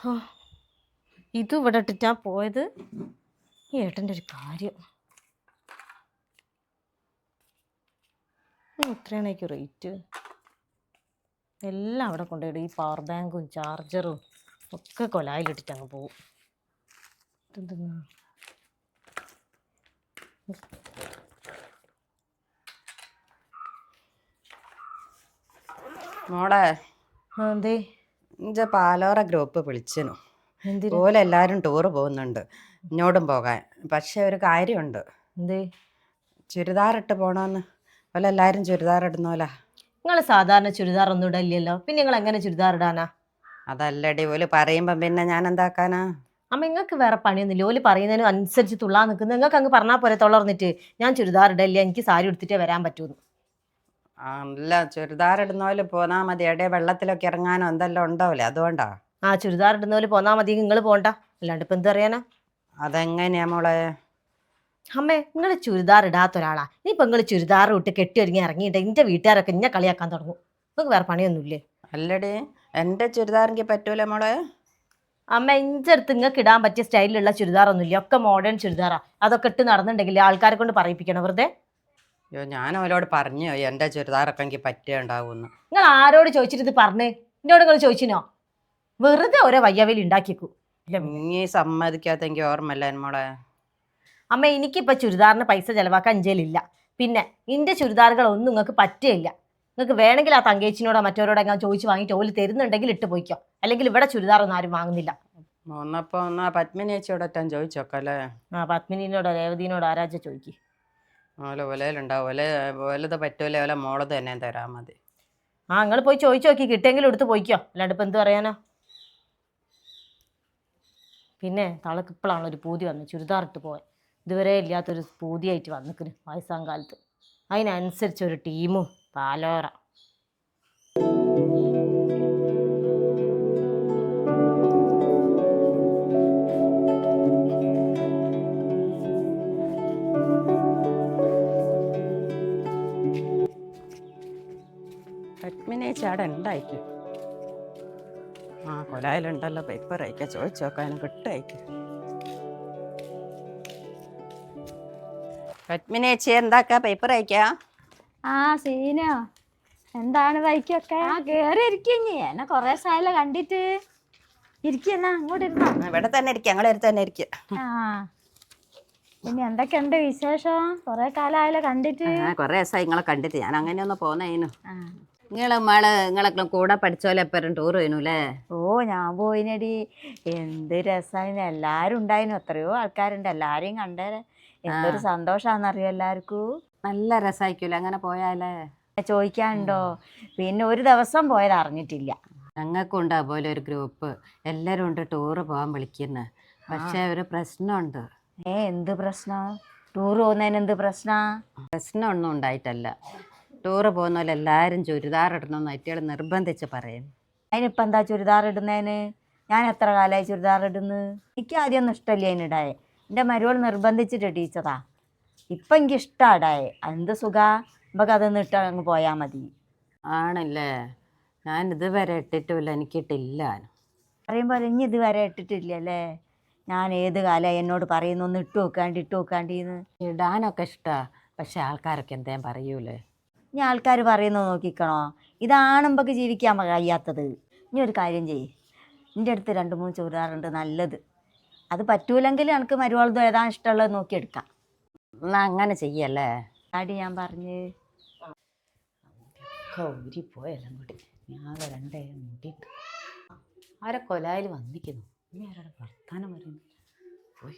ആ, ഇത് ഇവിടെ ഇട്ടിട്ടാ പോയത്. ഈ ഏട്ടൻ്റെ ഒരു കാര്യം. എത്രയാണേക്ക് റേറ്റ്? എല്ലാം അവിടെ കൊണ്ടുപോയിടും. ഈ പവർ ബാങ്കും ചാർജറും ഒക്കെ കൊലായിലിട്ടിട്ട് അങ്ങ് പോവും. ഇതെന്തെന്നാ മോളെ എന്തേ? ഇഞ്ച പാലോറ ഗ്രൂപ്പ് വിളിച്ചിനു. എന്തിന്? ഓലെല്ലാവരും ടൂറ് പോകുന്നുണ്ട്, ഇങ്ങോട്ടും പോകാൻ. പക്ഷെ ഒരു കാര്യമുണ്ട്. എന്തേ? ചുരിദാറിട്ട് പോകണമെന്ന്. ഓലെല്ലാവരും ചുരിദാർ ഇടുന്നോലാ. നിങ്ങൾ സാധാരണ ചുരിദാർ ഒന്നും ഇടല്ലല്ലോ, പിന്നെ നിങ്ങൾ എങ്ങനെ ചുരിദാർ ഇടാനാ? അതല്ലടി ഓല് പറയുമ്പം പിന്നെ ഞാൻ എന്താക്കാനാ? അമ്മ നിങ്ങൾക്ക് വേറെ പണിയൊന്നുമില്ല. ഓല് പറയുന്നതിന് അനുസരിച്ച് തുള്ളാൻ നിൽക്കുന്നത്. നിങ്ങൾക്ക് അങ്ങ് പറഞ്ഞാൽ പോരെ തൊള്ളർന്നിട്ട് ഞാൻ ചുരിദാർ ഇടല്ല, എനിക്ക് സാരി എടുത്തിട്ടേ വരാൻ പറ്റൂന്ന്. അല്ല, ചുരിദാർ ഇടുന്നോല് പോന്നാ മതി. എവിടെ വെള്ളത്തിലൊക്കെ ഇറങ്ങാനോ എന്തെല്ലാം ഉണ്ടാവില്ലേ, അതുകൊണ്ടാ. ആ ചുരിദാർ ഇടുന്ന പോലെ പോന്നാൽ മതി, നിങ്ങൾ പോണ്ട. അല്ലാണ്ട് ഇപ്പം എന്ത് അറിയാനാ? അതെങ്ങനെയാ മോളെ? അമ്മേ, നിങ്ങൾ ചുരിദാർ ഇടാത്ത ഒരാളാ. ഇനിയിപ്പോൾ നിങ്ങൾ ചുരിദാർ ഇട്ട് കെട്ടി ഒരുങ്ങി ഇറങ്ങിയിട്ട് എൻ്റെ വീട്ടുകാരൊക്കെ ഇന്നെ കളിയാക്കാൻ തുടങ്ങും. നിങ്ങൾക്ക് വേറെ പണിയൊന്നുമില്ലേ? അല്ലടി, എൻ്റെ ചുരിദാറിക്ക് പറ്റൂല മോളെ. അമ്മ, എൻ്റെ അടുത്ത് നിങ്ങൾക്ക് ഇടാൻ പറ്റിയ സ്റ്റൈലിലുള്ള ചുരിദാറൊന്നുമില്ല, ഒക്കെ മോഡേൺ ചുരിദാറാ. അതൊക്കെ ഇട്ട് നടന്നുണ്ടെങ്കിൽ ആൾക്കാരെ കൊണ്ട് പറയിപ്പിക്കണം വെറുതെ. അയ്യോ, ഞാൻ അവരോട് പറഞ്ഞു എൻ്റെ ചുരിദാറൊക്കെ എനിക്ക് പറ്റിയുണ്ടാവുമെന്ന്. നിങ്ങൾ ആരോട് ചോദിച്ചിട്ട് ഇത് പറഞ്ഞേ? എന്നോട് നിങ്ങൾ ചോദിച്ചിനോ? വെറുതെ ഓരോ വയ്യാവേലി ഉണ്ടാക്കിയേക്കൂ. നീ സമ്മതിക്കാത്ത എനിക്ക് ഓർമ്മല്ല മോളെ. അമ്മ, എനിക്കിപ്പോൾ ചുരിദാറിന് പൈസ ചിലവാക്കാൻ ഇഞ്ചയിലില്ല. പിന്നെ എൻ്റെ ചുരിദാറുകളൊന്നും നിങ്ങൾക്ക് പറ്റുകയില്ല. നിങ്ങൾക്ക് വേണമെങ്കിൽ ആ തങ്കേച്ചിനോടോ മറ്റവരോടോ ഞാൻ ചോദിച്ച് വാങ്ങിയിട്ട് ഓല് തരുന്നുണ്ടെങ്കിൽ ഇട്ട് പോയിക്കോ. അല്ലെങ്കിൽ ഇവിടെ ചുരിദാറൊന്നും ആരും വാങ്ങുന്നില്ല. ഒന്നപ്പോൾ ഒന്ന് പത്മിനി ചേച്ചിയോടൊറ്റാൻ ചോദിച്ചോക്കല്ലേ. ആ പത്മിനീനോടോ രേവതിനോടോ ആരാച്ച ചോദിക്കും. ഓല ഒലയിലുണ്ടാവും. ഒലത് പറ്റൂല, ഓല മോളത് തന്നെ തരാൻ മതി. ആ നിങ്ങൾ പോയി ചോദിച്ചു നോക്കി, കിട്ടിയെങ്കിലും എടുത്ത് പോയിക്കോ. അല്ലാണ്ട് ഇപ്പം എന്ത് പറയാനാ? പിന്നെ തളക്ക് ഇപ്പോഴാണ് ഒരു പൂതി വന്ന് ചുരിദാർ ഇട്ട് പോകാൻ. ഇതുവരെ ഇല്ലാത്തൊരു പൂതിയായിട്ട് വന്നിക്കിന് വയസ്സാം കാലത്ത്. അതിനനുസരിച്ചൊരു ടീമും പാലോറ. പത്മിനി ചേച്ചി അവിടെ ഉണ്ടായിക്ക്. ആ കൊലായിലുണ്ടല്ലോ, പേപ്പർ അയക്കാം, ചോദിച്ചോക്കാനും കിട്ടയക്ക്. പത്മിനി ചേച്ചി എന്താക്കാ? പേപ്പർ അയക്കാ? ആ സീനോ, എന്താണ് വൈക്കൊക്കെ? ആ കേറി ഇരിക്കഞ്ഞി, എന്നെ കൊറേ സായല്ല കണ്ടിട്ട്. ഇരിക്കുന്ന അങ്ങോട്ട് ഇരുന്നോ? ഇവിടെ തന്നെ ഇരിക്കുക, ഞങ്ങളെ അടുത്ത് തന്നെ ഇരിക്കുക. ആ പിന്നെ എന്തൊക്കെയുണ്ട് വിശേഷം? കൊറേ കാലമായാലോ കണ്ടിട്ട്. കൊറേ ദിവസമായി നിങ്ങളെ കണ്ടിട്ട്. ഞാൻ അങ്ങനെ ഒന്ന് പോന്നേനു. നിങ്ങളെ കൂടെ പഠിച്ചോലെ എപ്പോഴും ടൂർ പോയിനുല്ലേ? ഓ ഞാൻ പോയിനടി, എന്ത് രസായിരുന്നു. എല്ലാരും ഉണ്ടായിരുന്നു, എത്രയോ ആൾക്കാരുണ്ട്. എല്ലാരെയും കണ്ടേരെ എന്തൊരു സന്തോഷാന്നറിയോ എല്ലാവർക്കും. നല്ല രസമായിരിക്കൂല അങ്ങനെ പോയാലേ? ചോദിക്കാനുണ്ടോ? പിന്നെ ഒരു ദിവസം പോയത് അറിഞ്ഞിട്ടില്ല. ഞങ്ങൾക്കും ഉണ്ട് അതുപോലെ ഒരു ഗ്രൂപ്പ്. എല്ലാവരും ഉണ്ട് ടൂറ് പോകാൻ വിളിക്കുന്നത്. പക്ഷെ ഒരു പ്രശ്നമുണ്ട്. എന്ത് പ്രശ്നം? ടൂർ പോകുന്നതിന് എന്ത് പ്രശ്നം? പ്രശ്നമൊന്നും ഉണ്ടായിട്ടല്ല. ടൂറ് പോകുന്ന പോലെ എല്ലാവരും ചുരിദാർ ഇടണമെന്ന് അറ്റികൾ നിർബന്ധിച്ച് പറയും. അതിനിപ്പോൾ എന്താ ചുരിദാർ ഇടുന്നതിന്? ഞാൻ എത്ര കാലമായി ചുരിദാർ ഇടുന്നു? എനിക്ക് ആദ്യമൊന്നും ഇഷ്ടമില്ല അതിനിടായെ. എൻ്റെ മരുവൾ നിർബന്ധിച്ചിട്ട് ഇടിച്ചതാ. ഇപ്പം എനിക്ക് ഇഷ്ടമാടായെ. എന്ത് സുഖ, നമുക്ക് അതൊന്നും ഇട്ട് അങ്ങ് പോയാൽ മതി. ആണല്ലേ? ഞാൻ ഇതുവരെ ഇട്ടിട്ടുമില്ല, എനിക്കിട്ടില്ല. പറയുമ്പോൾ ഇനി ഇതുവരെ ഇട്ടിട്ടില്ലല്ലേ? ഞാൻ ഏത് കാലമായി എന്നോട് പറയുന്നു ഒന്ന് ഇട്ട് വെക്കാണ്ടിന്ന്. ഇടാനൊക്കെ ഇഷ്ടമാണ്, പക്ഷെ ആൾക്കാരൊക്കെ എന്തേലും പറയൂലേ? ഇനി ആൾക്കാർ പറയുന്നത് നോക്കിക്കണോ? ഇതാണ് നമുക്ക് ജീവിക്കാൻ കഴിയാത്തത്. ഇനി ഒരു കാര്യം ചെയ്യ്, എൻ്റെ അടുത്ത് 2-3 ചുരിദാറുണ്ട് നല്ലത്. അത് പറ്റൂലെങ്കിൽ എനിക്ക് മരുവളത് ഏതാ ഇഷ്ടമുള്ളത് നോക്കിയെടുക്കാം. എന്നാ അങ്ങനെ ചെയ്യല്ലേ? ആടി ഞാൻ പറഞ്ഞ് ഊരി പോയെല്ലാം കൂടി ഞാൻ രണ്ടേ മുട്ടിയിട്ട് ആരെ കൊലായിൽ വന്നിക്കുന്നു. ഇനി ആരുടെ വർത്താനം പറയുന്നു? പോയി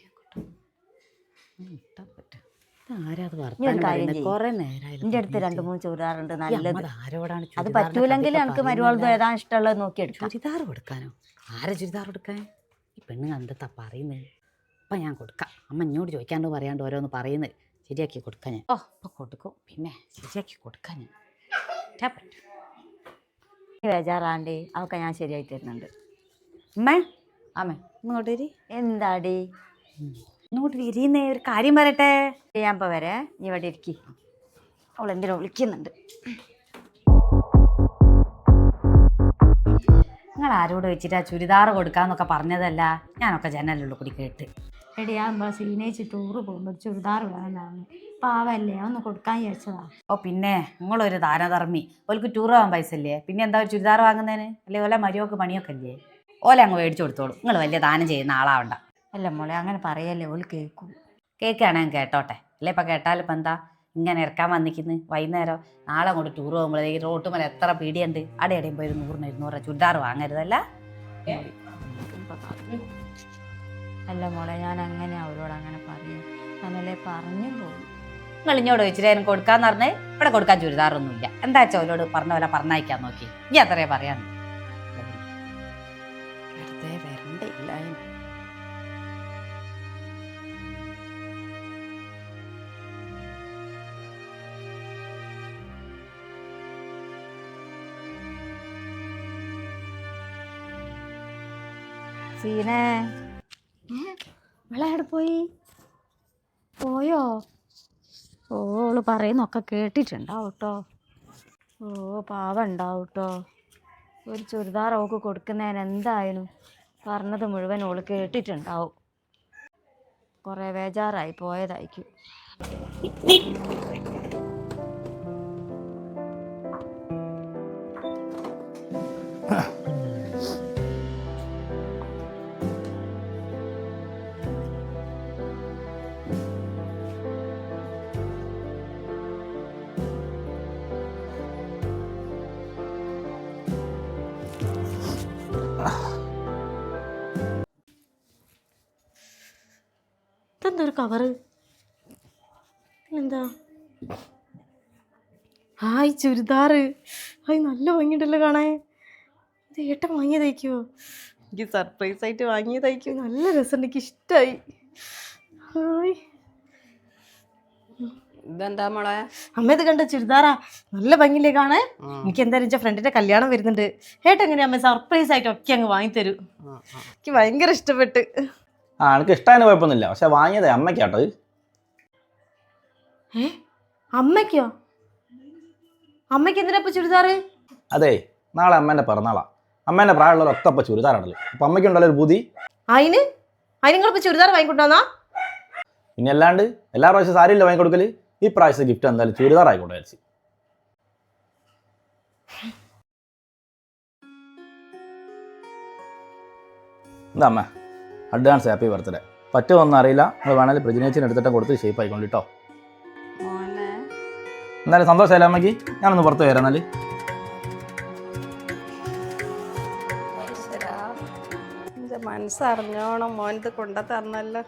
ഇട്ടാൻ പറ്റും. ആരാത് വർത്താനം പറയുന്നത്? കുറെ നേരമായാലും എൻ്റെ അടുത്ത് 2-3 ചുരിദാറുണ്ട് നല്ലത്. ആരോടാണ്? അത് പറ്റൂലെങ്കിൽ എനിക്ക് മരുവളത് ഏതാ ഇഷ്ടമുള്ളത് നോക്കിയെടുക്കാം. ചുരിദാർ കൊടുക്കാനോ? ആരെ ചുരിദാർ കൊടുക്കാൻ? ഈ പെണ്ണുങ്ങൾ എന്താ പറയുന്നത്? അപ്പം ഞാൻ കൊടുക്കാം. അമ്മ എന്നോട് ചോദിക്കാണ്ട് പറയാണ്ട് ഓരോന്ന് പറയുന്നത് ശരിയാക്കി കൊടുക്കാൻ ഞാൻ. ഇപ്പം കൊടുക്കും, പിന്നെ ശരിയാക്കി കൊടുക്കാൻ ഞാൻ പറ്റും. ബേജാറാണ്ടി, അതൊക്കെ ഞാൻ ശരിയായി തരുന്നുണ്ട്. അമ്മേ അമ്മേ ഇങ്ങോട്ട് ഇരി. എന്താടി? ഇങ്ങോട്ട് ഇരിയുന്നേ, ഒരു കാര്യം പറയട്ടെ. ഞാൻ ഇപ്പോൾ വരെ, നീ ഇവിടെ ഇരിക്കി. അവൾ എന്തിനാ വിളിക്കുന്നുണ്ട്. നിങ്ങൾ ആരോട് വെച്ചിട്ടാ ചുരിദാർ കൊടുക്കാന്നൊക്കെ പറഞ്ഞതല്ല, ഞാനൊക്കെ ജനലുള്ളൂ കൂടി കേട്ട്. എടി ആ നമ്മളെ സീനേച്ചി ടൂറ് പോകുമ്പോൾ ചുരിദാർ വേണമെന്നാണ്, പാവല്ലേ ഒന്ന് കൊടുക്കാൻ വിചാരിച്ചതാ. ഓ പിന്നെ നിങ്ങളൊരു ദാനധർമ്മി, ഓൾക്ക് ടൂർ പോകാൻ പൈസ ഇല്ലേ, പിന്നെ എന്താ ഒരു ചുരിദാർ വാങ്ങുന്നതിന്? അല്ലേ ഓലെ മരിയോക്ക് പണിയൊക്കെ ഇല്ലേ, ഓലെ അങ്ങ് മേടിച്ചു കൊടുത്തോളൂ. നിങ്ങൾ വലിയ ദാനം ചെയ്യുന്ന ആളാവണ്ട. അല്ല മോളെ അങ്ങനെ പറയല്ലേ, ഓല് കേൾക്കും. കേൾക്കുകയാണെങ്കിൽ കേട്ടോട്ടെ, അല്ലേ ഇപ്പം കേട്ടാലിപ്പോൾ എന്താ ഇങ്ങനെ ഇറക്കാൻ വന്നിക്കുന്നു? വൈകുന്നേരം നാളെ അങ്ങോട്ട് ടൂർ പോകുമ്പോഴേ ഈ റോട്ടുമല എത്ര പീടിയുണ്ട്, അവിടെ എവിടെയും പോയി 100-200 ചുരിദാർ വാങ്ങരുതല്ല. അല്ല മോളെ ഞാൻ അങ്ങനെ അവരോട് അങ്ങനെ പറയും, ഞാനല്ലേ പറഞ്ഞു പോകും. നിങ്ങൾ ഇങ്ങോട്ട് വെച്ചിട്ട് എനിക്ക് കൊടുക്കാന്ന് പറഞ്ഞ് ഇവിടെ കൊടുക്കാൻ ചുരിദാറൊന്നുമില്ല. എന്താ വെച്ചാൽ അവരോട് പറഞ്ഞ പോലെ പറഞ്ഞയക്കാൻ നോക്കി, ഈ അത്രേ പറയാന്ന്. വെറുതെ വരണ്ടേ ഇല്ല. സീനേ ഇവളെവിടെ പോയി? പോയോ? ഓള് പറയുന്നൊക്കെ കേട്ടിട്ടുണ്ടാവും കേട്ടോ. ഓ പാവം ഉണ്ടാവും കേട്ടോ. ഒരു ചുരിദാർ ഓക്ക് കൊടുക്കുന്നതിന് എന്തായാലും പറഞ്ഞത് മുഴുവൻ ഓള് കേട്ടിട്ടുണ്ടാവും. കുറേ ബേജാറായി പോയതായിരിക്കും. ഇതെന്താ ഒരു കവറ്? എന്താ? ഹായ് ചുരിദാറ്. ഹായ് നല്ല ഭംഗിയുണ്ടല്ലോ കാണാൻ. ഇത് ഏട്ടൻ വാങ്ങിയതായിരിക്കുമോ? എനിക്ക് സർപ്രൈസ് ആയിട്ട് വാങ്ങിയതായിരിക്കും. നല്ല രസമുണ്ട്, എനിക്ക് ഇഷ്ടമായി. ഹായ് ഇതെന്താ മോളെ? അമ്മ ഇത് കണ്ട ചുരിദാറാ, നല്ല ഭംഗിയില്ലേ കാണാൻ. എനിക്ക് എന്തായാലും എൻ്റെ ഫ്രണ്ടിന്റെ കല്യാണം വരുന്നുണ്ട്. ഏട്ടൻ എങ്ങനെയാ അമ്മ സർപ്രൈസ് ആയിട്ട് ഒക്കെ അങ്ങ് വാങ്ങിത്തരൂ. എനിക്ക് ഭയങ്കര ഇഷ്ടപ്പെട്ട്. എനിക്ക് ഇഷ്ടമായതിന് കുഴപ്പമൊന്നുമില്ല, പക്ഷെ വാങ്ങിയതേ അമ്മയ്ക്കാട്ടോ. അമ്മയ്ക്കോ? അമ്മയ്ക്ക് എന്തിനാ ഇപ്പൊ ചുരിദാറ്? അതെ, നാളെ അമ്മേൻ്റെ പിറന്നാളാ. അമ്മേൻ്റെ പ്രായമുള്ളവരൊക്കെ ഇപ്പൊ ചുരിദാറാണല്ലോ. അപ്പൊ അമ്മയ്ക്കുണ്ടല്ലോ ഒരു ബുദ്ധി. അതിന് നിങ്ങളിപ്പോ ചുരിദാർ വാങ്ങിക്കൊണ്ടോന്നാ? പിന്നെ അല്ലാണ്ട് എല്ലാ പ്രാവശ്യം സാരിയല്ലേ വാങ്ങിക്കൊടുക്കല്, ഈ പ്രാവശ്യത്തെ ഗിഫ്റ്റ് എന്തായാലും ചുരിദാർ ആയിക്കോട്ടെ വിചാരിച്ചു. എന്താ അമ്മ, അഡ്വാൻസ് ഹാപ്പി ബർത്ത്ഡേ. പറ്റുമൊന്നും അറിയില്ല, നിങ്ങൾ വേണമെങ്കിൽ പ്രജിനേച്ചിന് എടുത്തിട്ട് കൊടുത്ത് ഷേപ്പ് ആയിക്കൊണ്ടിട്ടോ. എന്നാലും സന്തോഷമല്ലേ അമ്മയ്ക്ക്? ഞാനൊന്ന് പുറത്ത് വരാം. എന്നാൽ മനസ്സറിഞ്ഞോണം മോനത് കൊണ്ടുതരണല്ലോ.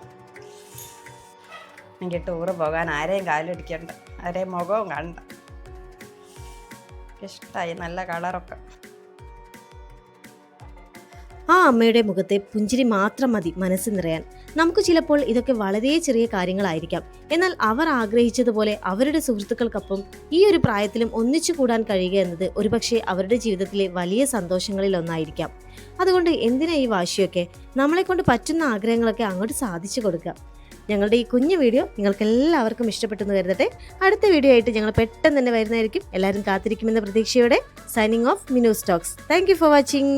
എനിക്ക് ടൂറ് പോകാൻ ആരെയും കാലടിക്കണ്ട, ആരെയും മുഖവും കണ്ട. ഇഷ്ടമായി, നല്ല കളറൊക്കെ. ആ അമ്മയുടെ മുഖത്തെ പുഞ്ചിരി മാത്രം മതി മനസ്സ് നിറയാൻ. നമുക്ക് ചിലപ്പോൾ ഇതൊക്കെ വളരെ ചെറിയ കാര്യങ്ങളായിരിക്കാം, എന്നാൽ അവർ ആഗ്രഹിച്ചതുപോലെ അവരുടെ സുഹൃത്തുക്കൾക്കൊപ്പം ഈ ഒരു പ്രായത്തിലും ഒന്നിച്ചു കൂടാൻ കഴിയുക എന്നത് ഒരുപക്ഷെ അവരുടെ ജീവിതത്തിലെ വലിയ സന്തോഷങ്ങളിൽ ഒന്നായിരിക്കാം. അതുകൊണ്ട് എന്തിനാ ഈ വാശിയൊക്കെ? നമ്മളെ കൊണ്ട് പറ്റുന്ന ആഗ്രഹങ്ങളൊക്കെ അങ്ങോട്ട് സാധിച്ചു കൊടുക്കുക. ഞങ്ങളുടെ ഈ കുഞ്ഞു വീഡിയോ നിങ്ങൾക്ക് എല്ലാവർക്കും ഇഷ്ടപ്പെട്ടെന്ന് കരുതട്ടെ. അടുത്ത വീഡിയോ ആയിട്ട് ഞങ്ങൾ പെട്ടെന്ന് തന്നെ വരുന്നതായിരിക്കും. എല്ലാവരും കാത്തിരിക്കുമെന്ന പ്രതീക്ഷയോടെ സൈനിങ് ഓഫ് മിനു സ്റ്റോക്സ്. Thank you for watching.